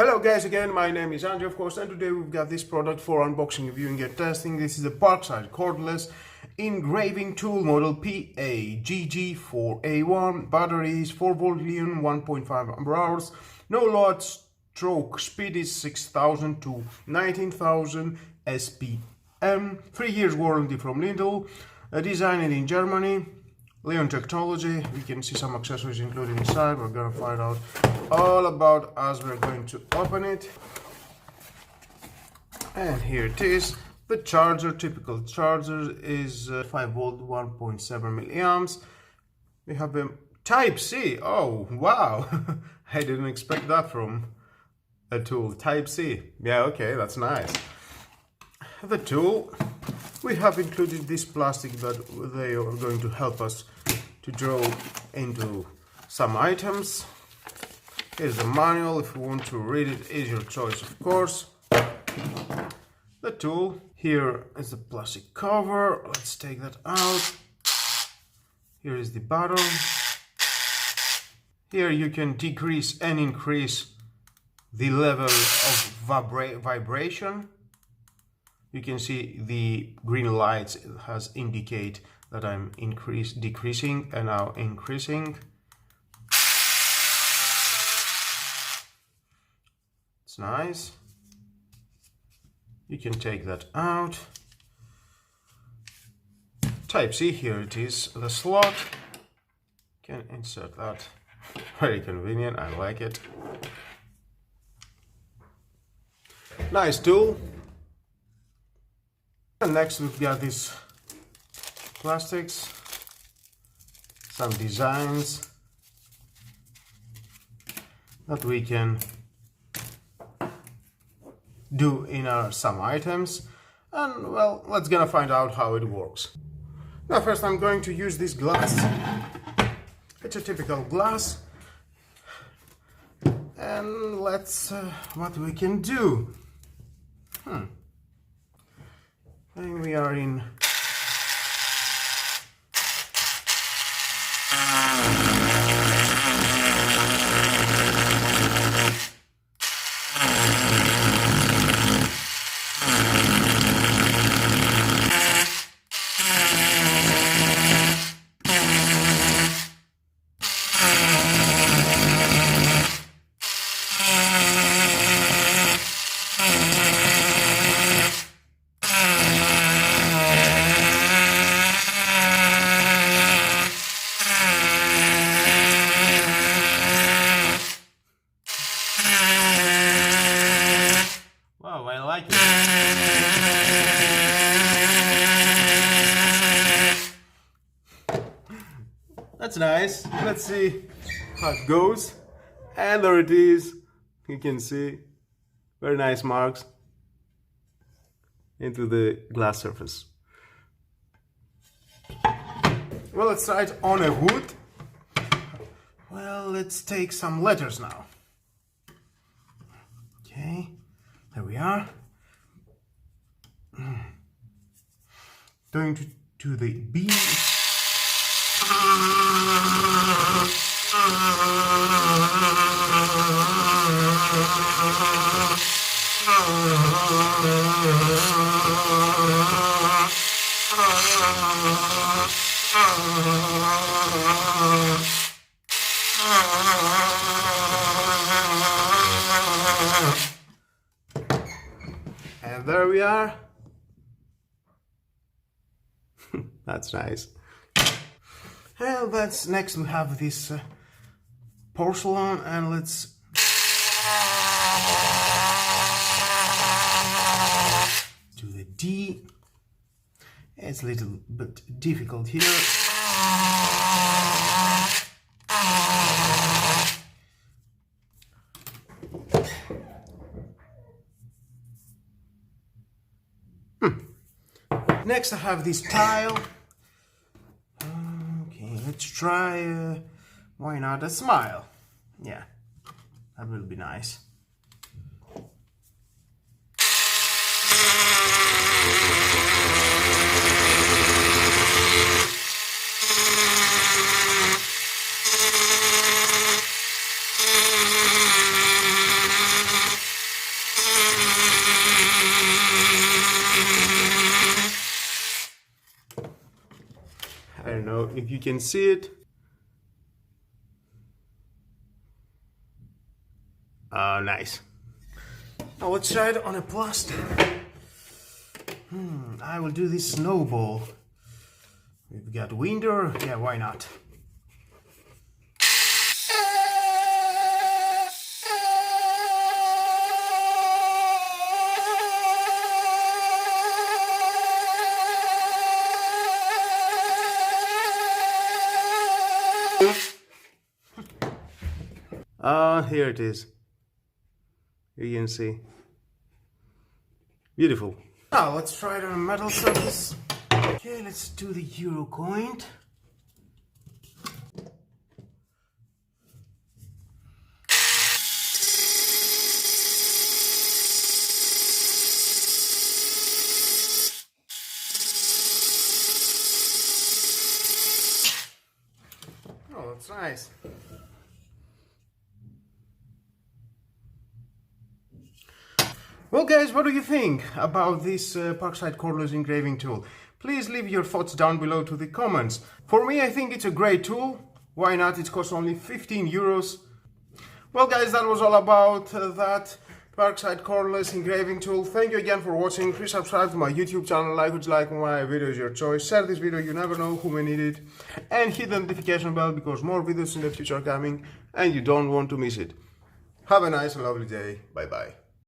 Hello guys, again, my name is Andrew, of course, and today we've got this product for unboxing, reviewing and testing. This is the Parkside Cordless Engraving Tool model PAGG4A1. Batteries 4V Li-ion 1.5 Ah. No load, stroke speed is 6,000 to 19,000 SPM. 3 years warranty from Lidl. Designed in Germany. Li-ion technology. We can see some accessories included inside. We're gonna find out all about as we're going to open it. And here it is. The charger, typical charger, is 5V 1.7 milliamps. We have a Type C. Oh wow, I didn't expect that from a tool. Type C. Yeah, okay, that's nice. The tool, we have included this plastic that they are going to help us to draw into some items. Here's the manual. If you want to read it, is your choice, of course. The tool, here is the plastic cover. Let's take that out. Here is the bottom. Here you can decrease and increase the level of vibration. You can see the green lights has indicate that I'm decreasing and now increasing. It's nice. You can take that out. Type C, here it is, the slot. Can insert that. Very convenient, I like it. Nice tool. And next we've got these plastics, some designs that we can do in some items, and well, let's gonna find out how it works. Now first I'm going to use this glass. It's a typical glass, and let's what we can do. And we are in That's nice. Let's see how it goes. And there it is. You can see very nice marks into the glass surface. Well, let's try it on a wood. Well, let's take some letters now. Okay, there we are. Going to the B. And there we are. That's nice. Well, that's next we have this porcelain, and let's do the D. It's a little bit difficult here. Next I have this tile. Let's try, why not a smile? Yeah, that will be nice. know if you can see it. Nice. Now let's try it on a plastic. I will do this snowball. We've got window. Yeah, why not? Here it is. You can see. Beautiful. Now let's try it on a metal surface. Okay, let's do the euro coin. Oh, that's nice. Well guys, what do you think about this Parkside Cordless Engraving tool? Please leave your thoughts down below to the comments. For me, I think it's a great tool. Why not? It costs only 15 euros. Well guys, that was all about that Parkside Cordless Engraving tool. Thank you again for watching. Please subscribe to my YouTube channel, like my video is your choice. Share this video, you never know who may need it. And hit the notification bell because more videos in the future are coming and you don't want to miss it. Have a nice and lovely day. Bye bye.